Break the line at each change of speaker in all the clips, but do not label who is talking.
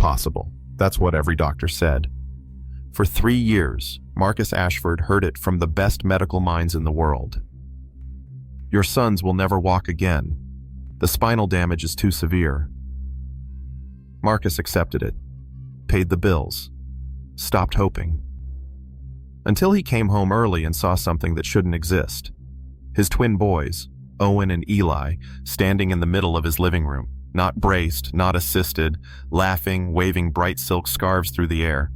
Impossible. That's what every doctor said. For 3 years, Marcus Ashford heard it from the best medical minds in the world. Your sons will never walk again. The spinal damage is too severe. Marcus accepted it, paid the bills, stopped hoping. Until he came home early and saw something that shouldn't exist. His twin boys, Owen and Eli, standing in the middle of his living room, not braced, not assisted, laughing, waving bright silk scarves through the air.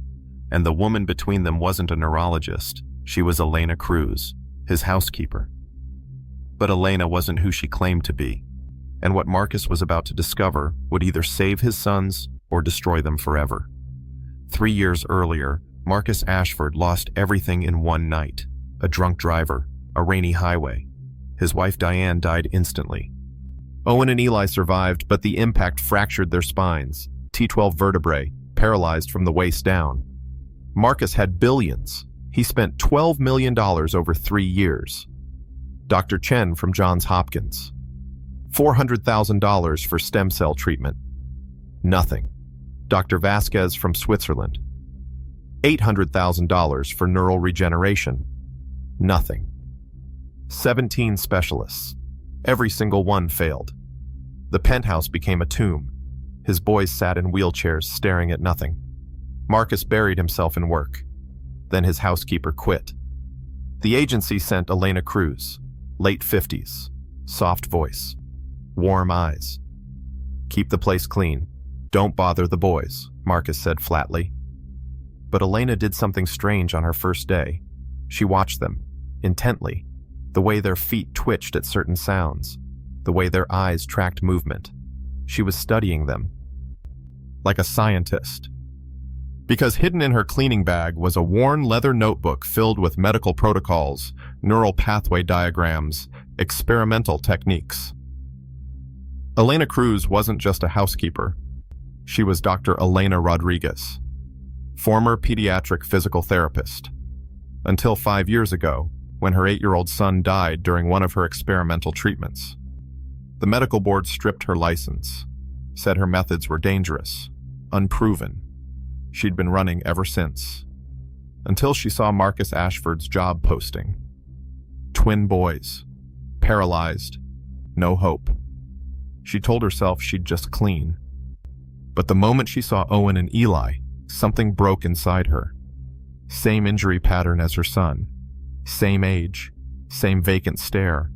And the woman between them wasn't a neurologist. She was Elena Cruz, his housekeeper. But Elena wasn't who she claimed to be, and what Marcus was about to discover would either save his sons or destroy them forever. 3 years earlier, Marcus Ashford lost everything in one night. A drunk driver, a rainy highway. His wife Diane died instantly. Owen and Eli survived, but the impact fractured their spines, T12 vertebrae, paralyzed from the waist down. Marcus had billions. He spent $12 million over 3 years. Dr. Chen from Johns Hopkins. $400,000 for stem cell treatment. Nothing. Dr. Vasquez from Switzerland. $800,000 for neural regeneration. Nothing. 17 specialists. Every single one failed. The penthouse became a tomb. His boys sat in wheelchairs staring at nothing. Marcus buried himself in work. Then his housekeeper quit. The agency sent Elena Cruz, late 50s, soft voice, warm eyes. Keep the place clean. Don't bother the boys, Marcus said flatly. But Elena did something strange on her first day. She watched them, intently, the way their feet twitched at certain sounds, the way their eyes tracked movement. She was studying them, like a scientist. Because hidden in her cleaning bag was a worn leather notebook filled with medical protocols, neural pathway diagrams, experimental techniques. Elena Cruz wasn't just a housekeeper. She was Dr. Elena Rodriguez, former pediatric physical therapist. Until 5 years ago, when her 8-year-old son died during one of her experimental treatments. The medical board stripped her license, said her methods were dangerous, unproven. She'd been running ever since, until she saw Marcus Ashford's job posting. Twin boys, paralyzed, no hope. She told herself she'd just clean. But the moment she saw Owen and Eli, something broke inside her. Same injury pattern as her son, same age, same vacant stare.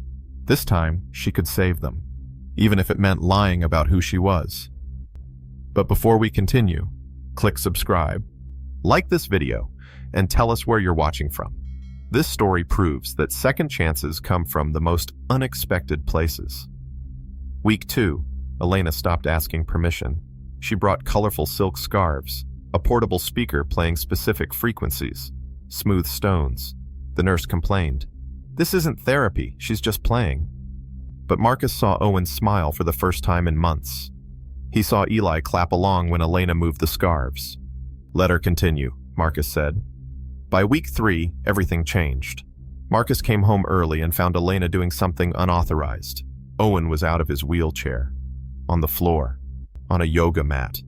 This time, she could save them, even if it meant lying about who she was. But before we continue, click subscribe, like this video, and tell us where you're watching from. This story proves that second chances come from the most unexpected places. Week 2, Elena stopped asking permission. She brought colorful silk scarves, a portable speaker playing specific frequencies, smooth stones. The nurse complained, "This isn't therapy, she's just playing." But Marcus saw Owen smile for the first time in months. He saw Eli clap along when Elena moved the scarves. "Let her continue," Marcus said. By week 3, everything changed. Marcus came home early and found Elena doing something unauthorized. Owen was out of his wheelchair, on the floor, on a yoga mat.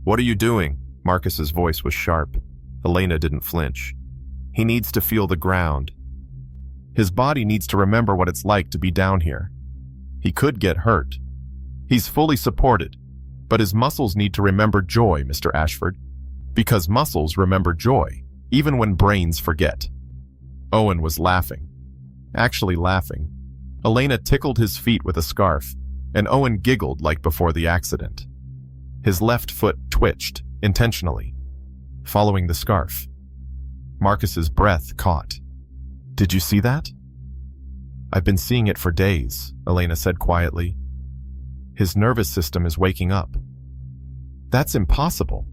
"What are you doing?" Marcus's voice was sharp. Elena didn't flinch. "He needs to feel the ground. His body needs to remember what it's like to be down here. He could get hurt. He's fully supported, but his muscles need to remember joy, Mr. Ashford. Because muscles remember joy, even when brains forget." Owen was laughing. Actually laughing. Elena tickled his feet with a scarf, and Owen giggled like before the accident. His left foot twitched, intentionally, following the scarf. Marcus's breath caught. "Did you see that?" "I've been seeing it for days," Elena said quietly. "His nervous system is waking up." "That's impossible."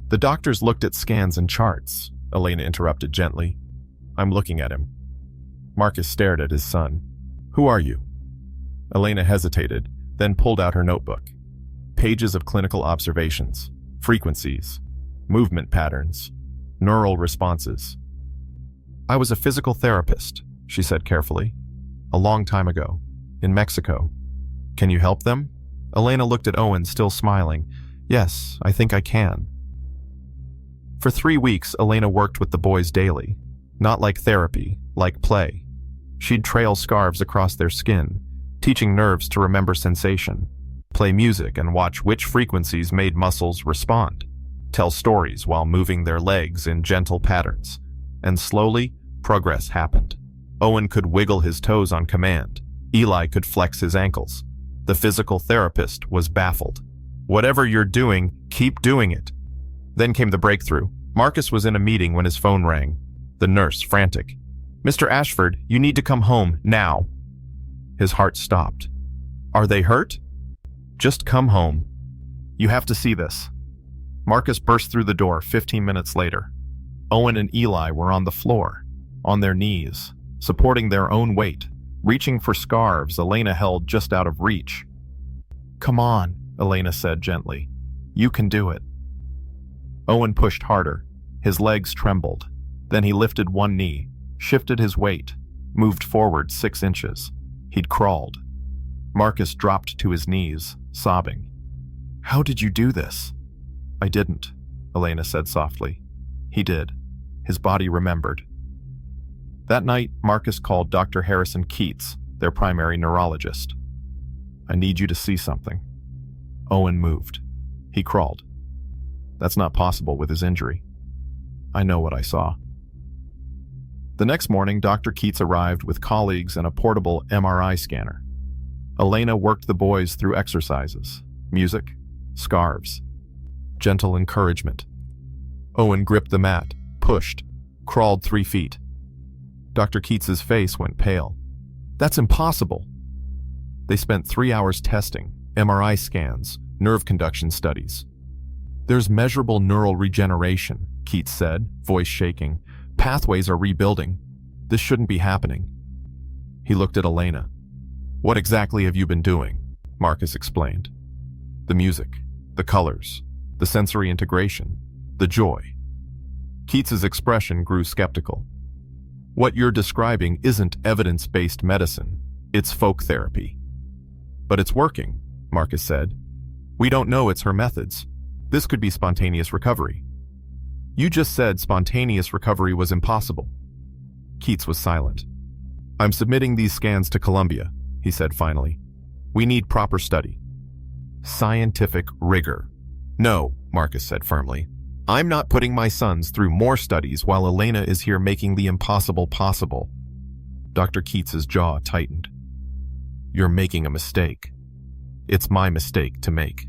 "The doctors looked at scans and charts," Elena interrupted gently. "I'm looking at him." Marcus stared at his son. "Who are you?" Elena hesitated, then pulled out her notebook. Pages of clinical observations, frequencies, movement patterns, neural responses. "I was a physical therapist," she said carefully. "A long time ago, in Mexico. Can you help them?" Elena looked at Owen, still smiling. Yes, I think I can. For 3 weeks, Elena worked with the boys daily. Not like therapy, like play. She'd trail scarves across their skin, teaching nerves to remember sensation, play music and watch which frequencies made muscles respond, tell stories while moving their legs in gentle patterns. And slowly, progress happened. Owen could wiggle his toes on command. Eli could flex his ankles. The physical therapist was baffled. Whatever you're doing, keep doing it. Then came the breakthrough. Marcus was in a meeting when his phone rang. The nurse, frantic. "Mr. Ashford, you need to come home, now." His heart stopped. "Are they hurt?" "Just come home. You have to see this." Marcus burst through the door 15 minutes later. Owen and Eli were on the floor, on their knees, supporting their own weight, reaching for scarves Elena held just out of reach. "Come on," Elena said gently. "You can do it." Owen pushed harder. His legs trembled. Then he lifted one knee, shifted his weight, moved forward 6 inches. He'd crawled. Marcus dropped to his knees, sobbing. "How did you do this?" "I didn't," Elena said softly. "He did. His body remembered." That night, Marcus called Dr. Harrison Keats, their primary neurologist. "I need you to see something." Owen moved. He crawled. "That's not possible with his injury." "I know what I saw." The next morning, Dr. Keats arrived with colleagues and a portable MRI scanner. Elena worked the boys through exercises, music, scarves, gentle encouragement. Owen gripped the mat, pushed, crawled 3 feet. Dr. Keats's face went pale. "That's impossible." They spent 3 hours testing, MRI scans, nerve conduction studies. "There's measurable neural regeneration," Keats said, voice shaking. "Pathways are rebuilding. This shouldn't be happening." He looked at Elena. "What exactly have you been doing?" Marcus explained. "The music, the colors, the sensory integration, the joy." Keats's expression grew skeptical. "What you're describing isn't evidence-based medicine. It's folk therapy." "But it's working," Marcus said. "We don't know it's her methods. This could be spontaneous recovery." "You just said spontaneous recovery was impossible." Keats was silent. "I'm submitting these scans to Columbia," he said finally. "We need proper study. Scientific rigor." "No," Marcus said firmly. "I'm not putting my sons through more studies while Elena is here making the impossible possible." Dr. Keats's jaw tightened. "You're making a mistake. It's my mistake to make."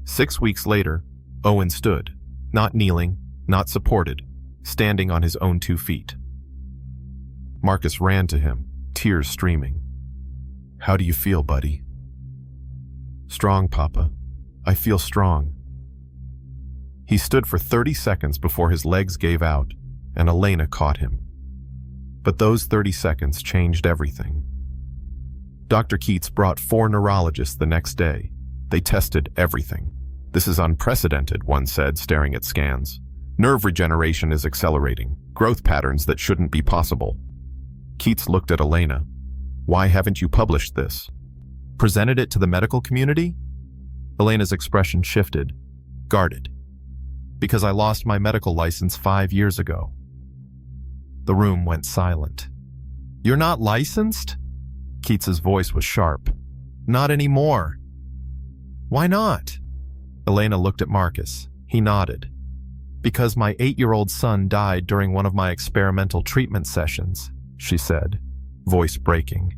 6 weeks later, Owen stood, not kneeling, not supported, standing on his own 2 feet. Marcus ran to him, tears streaming. "How do you feel, buddy?" "Strong, Papa. I feel strong." He stood for 30 seconds before his legs gave out, and Elena caught him. But those 30 seconds changed everything. Dr. Keats brought 4 neurologists the next day. They tested everything. "This is unprecedented," one said, staring at scans. "Nerve regeneration is accelerating, growth patterns that shouldn't be possible." Keats looked at Elena. "Why haven't you published this? Presented it to the medical community?" Elena's expression shifted, guarded. "Because I lost my medical license 5 years ago." The room went silent. "You're not licensed?" Keats's voice was sharp. "Not anymore." "Why not?" Elena looked at Marcus. He nodded. "Because my 8-year-old son died during one of my experimental treatment sessions," she said, voice breaking.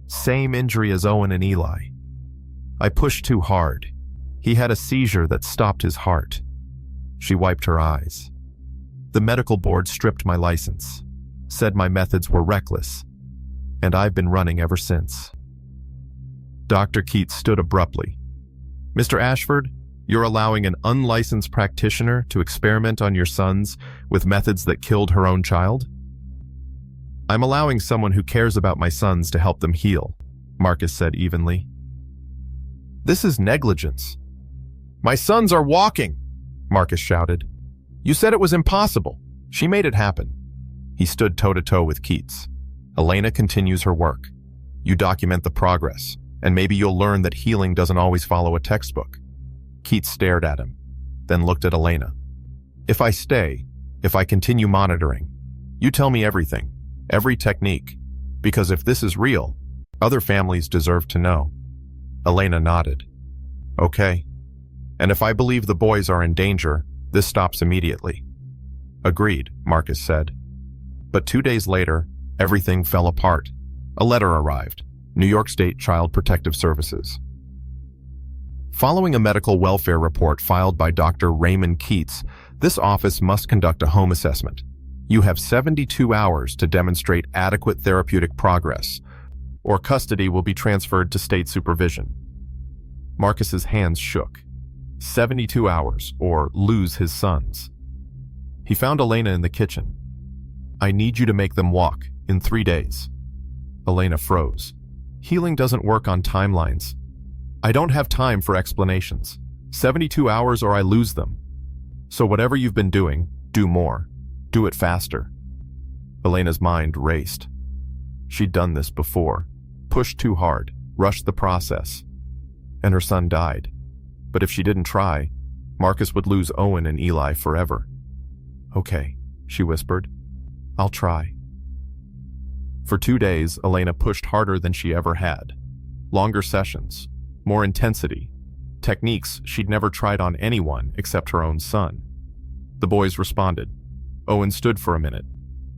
"Same injury as Owen and Eli. I pushed too hard. He had a seizure that stopped his heart." She wiped her eyes. "The medical board stripped my license, said my methods were reckless, and I've been running ever since." Dr. Keats stood abruptly. "Mr. Ashford, you're allowing an unlicensed practitioner to experiment on your sons with methods that killed her own child?" "I'm allowing someone who cares about my sons to help them heal," Marcus said evenly. "This is negligence." "My sons are walking!" Marcus shouted. "You said it was impossible. She made it happen." He stood toe-to-toe with Keats. "Elena continues her work. You document the progress, and maybe you'll learn that healing doesn't always follow a textbook. Keats stared at him, then looked at Elena. If I stay, if I continue monitoring, you tell me everything, every technique, because if this is real, other families deserve to know. Elena nodded. Okay. And if I believe the boys are in danger, this stops immediately. Agreed, Marcus said. But 2 days later, everything fell apart. A letter arrived. New York State Child Protective Services. Following a medical welfare report filed by Dr. Raymond Keats, this office must conduct a home assessment. You have 72 hours to demonstrate adequate therapeutic progress, or custody will be transferred to state supervision. Marcus's hands shook. 72 hours, or lose his sons. He found Elena in the kitchen. I need you to make them walk in 3 days. Elena froze. Healing doesn't work on timelines. I don't have time for explanations. 72 hours or I lose them. So whatever you've been doing, do more. Do it faster. Elena's mind raced. She'd done this before. Pushed too hard, rushed the process. And her son died. But if she didn't try, Marcus would lose Owen and Eli forever. Okay, she whispered. I'll try. For 2 days, Elena pushed harder than she ever had. Longer sessions, more intensity, techniques she'd never tried on anyone except her own son. The boys responded. Owen stood for a minute,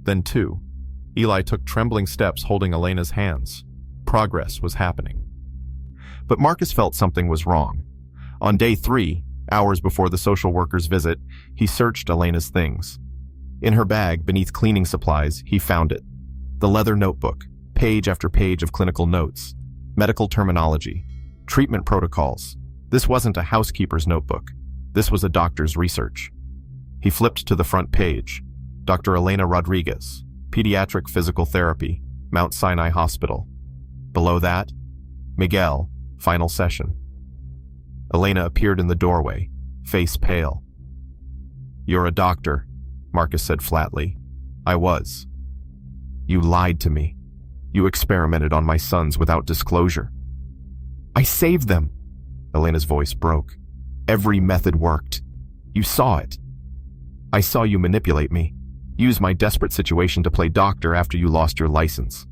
then 2. Eli took trembling steps holding Elena's hands. Progress was happening. But Marcus felt something was wrong. On day 3, hours before the social worker's visit, he searched Elena's things. In her bag, beneath cleaning supplies, he found it. The leather notebook, page after page of clinical notes, medical terminology, treatment protocols. This wasn't a housekeeper's notebook. This was a doctor's research. He flipped to the front page. Dr. Elena Rodriguez, Pediatric Physical Therapy, Mount Sinai Hospital. Below that, Miguel, final session. Elena appeared in the doorway, face pale. You're a doctor, Marcus said flatly. I was. You lied to me. You experimented on my sons without disclosure. I saved them. Elena's voice broke. Every method worked. You saw it. I saw you manipulate me, use my desperate situation to play doctor after you lost your license.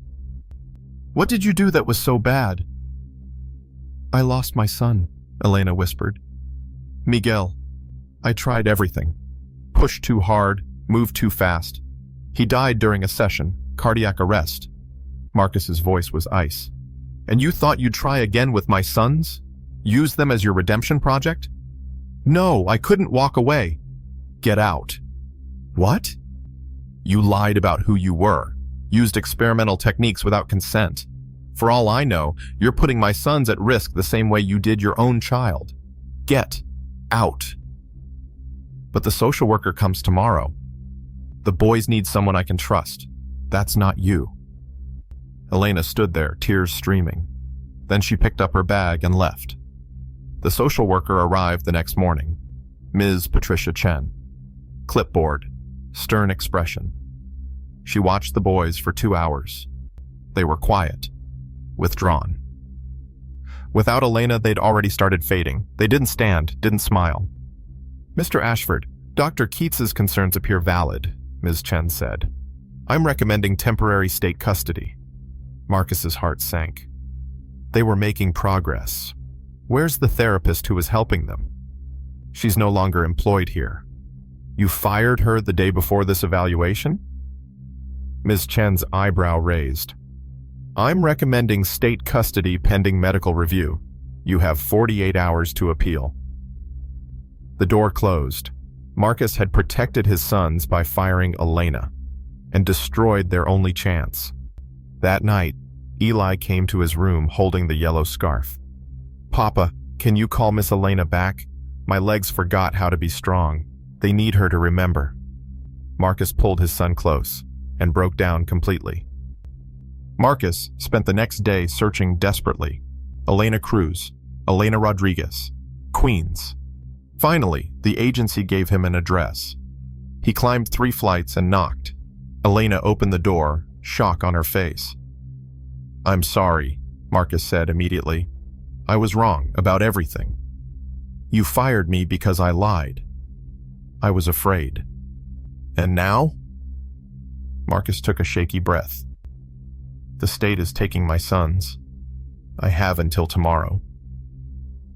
What did you do that was so bad? I lost my son, Elena whispered. Miguel. I tried everything. Pushed too hard, moved too fast. He died during a session, cardiac arrest. Marcus's voice was ice. And you thought you'd try again with my sons? Use them as your redemption project? No, I couldn't walk away. Get out. What? You lied about who you were, used experimental techniques without consent. For all I know, you're putting my sons at risk the same way you did your own child. Get out. But the social worker comes tomorrow. The boys need someone I can trust. That's not you. Elena stood there, tears streaming. Then she picked up her bag and left. The social worker arrived the next morning. Ms. Patricia Chen. Clipboard. Stern expression. She watched the boys for 2 hours. They were quiet. Withdrawn. Without Elena, they'd already started fading. They didn't stand, didn't smile. Mr. Ashford, Dr. Keats's concerns appear valid, Ms. Chen said. I'm recommending temporary state custody. Marcus's heart sank. They were making progress. Where's the therapist who was helping them? She's no longer employed here. You fired her the day before this evaluation? Ms. Chen's eyebrow raised. I'm recommending state custody pending medical review. You have 48 hours to appeal. The door closed. Marcus had protected his sons by firing Elena and destroyed their only chance. That night, Eli came to his room holding the yellow scarf. Papa, can you call Miss Elena back? My legs forgot how to be strong. They need her to remember. Marcus pulled his son close and broke down completely. Marcus spent the next day searching desperately. Elena Cruz, Elena Rodriguez, Queens. Finally, the agency gave him an address. He climbed 3 flights and knocked. Elena opened the door, shock on her face. I'm sorry, Marcus said immediately. I was wrong about everything. You fired me because I lied. I was afraid. And now? Marcus took a shaky breath. The state is taking my sons. I have until tomorrow.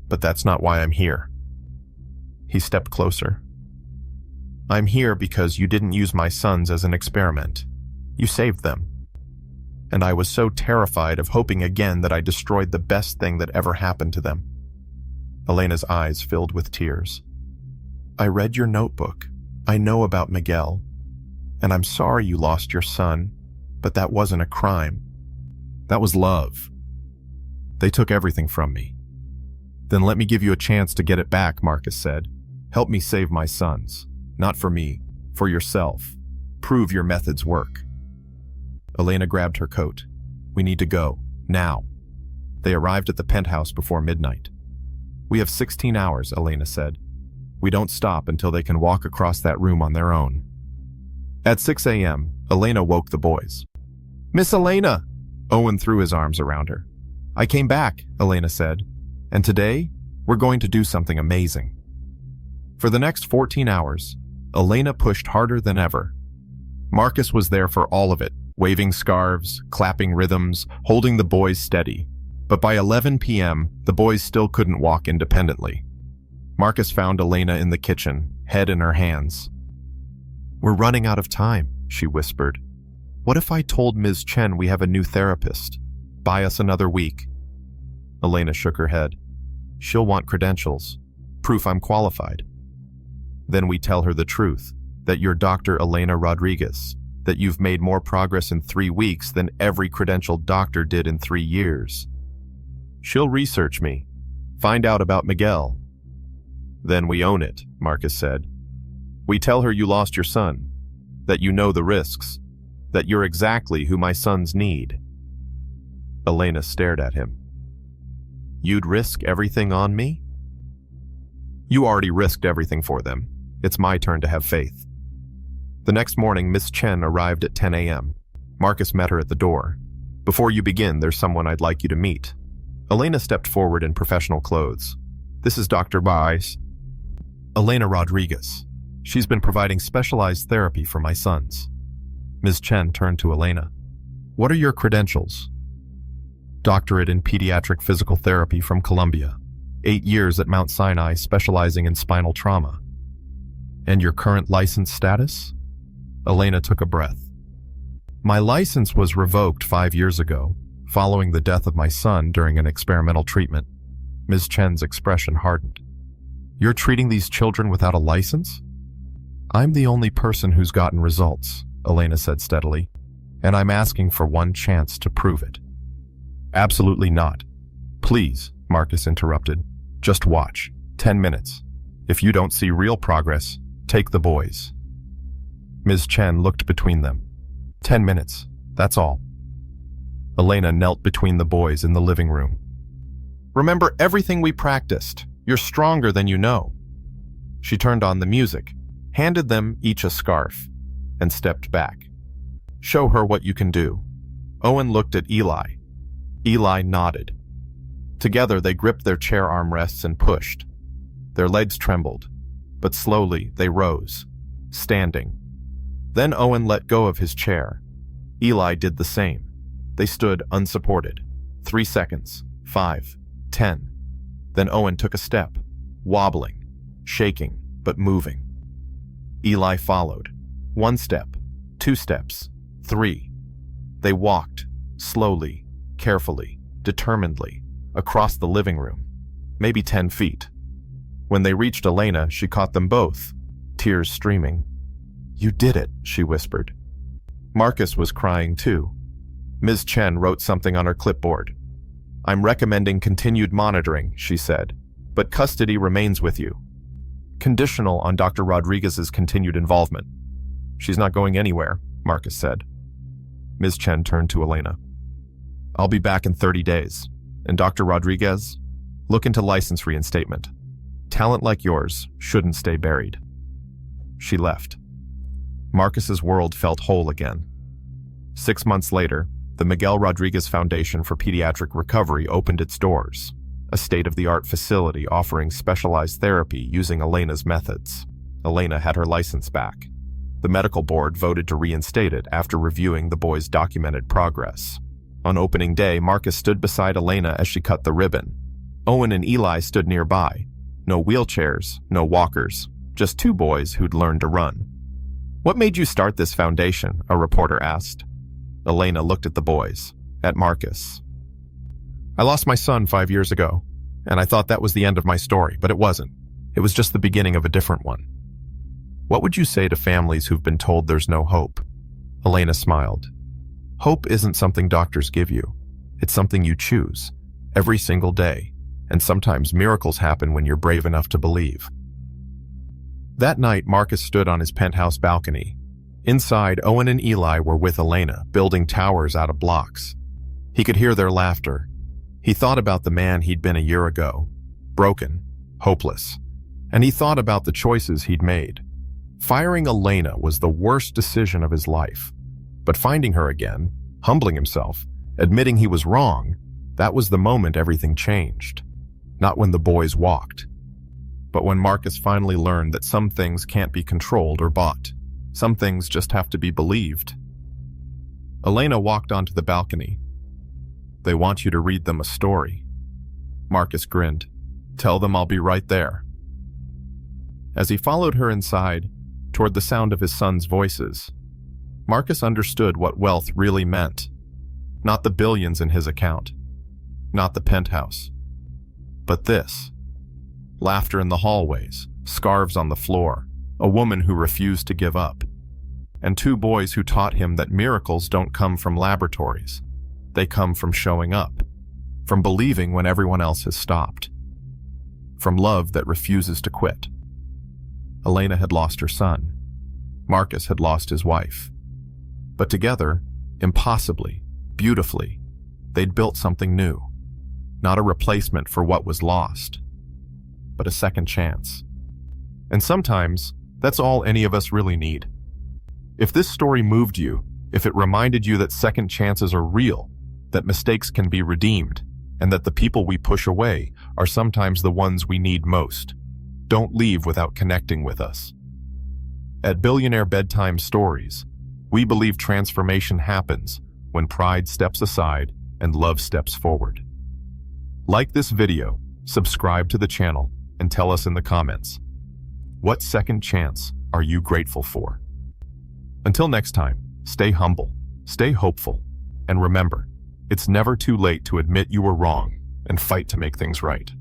But that's not why I'm here. He stepped closer. I'm here because you didn't use my sons as an experiment. You saved them. And I was so terrified of hoping again that I destroyed the best thing that ever happened to them. Elena's eyes filled with tears. I read your notebook. I know about Miguel. And I'm sorry you lost your son, but that wasn't a crime. That was love. They took everything from me. Then let me give you a chance to get it back, Marcus said. Help me save my sons. Not for me, for yourself. Prove your methods work. Elena grabbed her coat. We need to go, now. They arrived at the penthouse before midnight. We have 16 hours, Elena said. We don't stop until they can walk across that room on their own. At 6 a.m., Elena woke the boys. Miss Elena! Owen threw his arms around her. I came back, Elena said. And today, we're going to do something amazing. For the next 14 hours, Elena pushed harder than ever. Marcus was there for all of it, waving scarves, clapping rhythms, holding the boys steady. But by 11 p.m., the boys still couldn't walk independently. Marcus found Elena in the kitchen, head in her hands. We're running out of time, she whispered. What if I told Ms. Chen we have a new therapist? Buy us another week. Elena shook her head. She'll want credentials, proof I'm qualified. Then we tell her the truth, that you're Dr. Elena Rodriguez, that you've made more progress in 3 weeks than every credentialed doctor did in 3 years. She'll research me, find out about Miguel. Then we own it, Marcus said. We tell her you lost your son, that you know the risks, that you're exactly who my sons need. Elena stared at him. You'd risk everything on me? You already risked everything for them. It's my turn to have faith. The next morning, Miss Chen arrived at 10 a.m. Marcus met her at the door. Before you begin, there's someone I'd like you to meet. Elena stepped forward in professional clothes. This is Dr. Baez. Elena Rodriguez. She's been providing specialized therapy for my sons. Ms. Chen turned to Elena. What are your credentials? Doctorate in pediatric physical therapy from Columbia. 8 years at Mount Sinai specializing in spinal trauma. And your current license status? Elena took a breath. My license was revoked 5 years ago, following the death of my son during an experimental treatment. Ms. Chen's expression hardened. You're treating these children without a license? I'm the only person who's gotten results, Elena said steadily, and I'm asking for one chance to prove it. Absolutely not. Please, Marcus interrupted. Just watch. 10 minutes. If you don't see real progress, take the boys. Ms. Chen looked between them. 10 minutes. That's all. Elena knelt between the boys in the living room. Remember everything we practiced. You're stronger than you know. She turned on the music, handed them each a scarf, and stepped back. Show her what you can do. Owen looked at Eli. Eli nodded. Together they gripped their chair armrests and pushed. Their legs trembled, but slowly they rose, standing. Then Owen let go of his chair. Eli did the same. They stood unsupported. 3 seconds, 5, 10. Then Owen took a step, wobbling, shaking, but moving. Eli followed. 1 step, 2 steps, 3. They walked, slowly, carefully, determinedly, across the living room, maybe 10 feet. When they reached Elena, she caught them both, tears streaming. You did it, she whispered. Marcus was crying too. Ms. Chen wrote something on her clipboard. I'm recommending continued monitoring, she said, but custody remains with you. Conditional on Dr. Rodriguez's continued involvement. She's not going anywhere, Marcus said. Ms. Chen turned to Elena. I'll be back in 30 days. And Dr. Rodriguez, look into license reinstatement. Talent like yours shouldn't stay buried. She left. Marcus's world felt whole again. 6 months later, the Miguel Rodriguez Foundation for Pediatric Recovery opened its doors. a state-of-the-art facility offering specialized therapy using Elena's methods. Elena had her license back. The medical board voted to reinstate it after reviewing the boys' documented progress. On opening day, Marcus stood beside Elena as she cut the ribbon. Owen and Eli stood nearby. No wheelchairs, no walkers, just two boys who'd learned to run. "What made you start this foundation?" a reporter asked. Elena looked at the boys, at Marcus. "I lost my son 5 years ago, and I thought that was the end of my story, but it wasn't. It was just the beginning of a different one." "What would you say to families who've been told there's no hope?" Elena smiled. "Hope isn't something doctors give you. It's something you choose, every single day, and sometimes miracles happen when you're brave enough to believe." That night, Marcus stood on his penthouse balcony. Inside, Owen and Eli were with Elena, building towers out of blocks. He could hear their laughter. He thought about the man he'd been a year ago, broken, hopeless, and he thought about the choices he'd made. Firing Elena was the worst decision of his life, but finding her again, humbling himself, admitting he was wrong, that was the moment everything changed. Not when the boys walked, but when Marcus finally learned that some things can't be controlled or bought. Some things just have to be believed. Elena walked onto the balcony. "They want you to read them a story." Marcus grinned. "Tell them I'll be right there." As he followed her inside, toward the sound of his son's voices, Marcus understood what wealth really meant. Not the billions in his account, not the penthouse, but this. Laughter in the hallways, scarves on the floor, a woman who refused to give up, and two boys who taught him that miracles don't come from laboratories. They come from showing up, from believing when everyone else has stopped, from love that refuses to quit. Elena had lost her son. Marcus had lost his wife. But together, impossibly, beautifully, they'd built something new. Not a replacement for what was lost, but a second chance. And sometimes, that's all any of us really need. If this story moved you, if it reminded you that second chances are real, that mistakes can be redeemed, and that the people we push away are sometimes the ones we need most, don't leave without connecting with us. At Billionaire Bedtime Stories, we believe transformation happens when pride steps aside and love steps forward. Like this video, subscribe to the channel, and tell us in the comments, what second chance are you grateful for? Until next time, stay humble, stay hopeful, and remember, it's never too late to admit you were wrong and fight to make things right.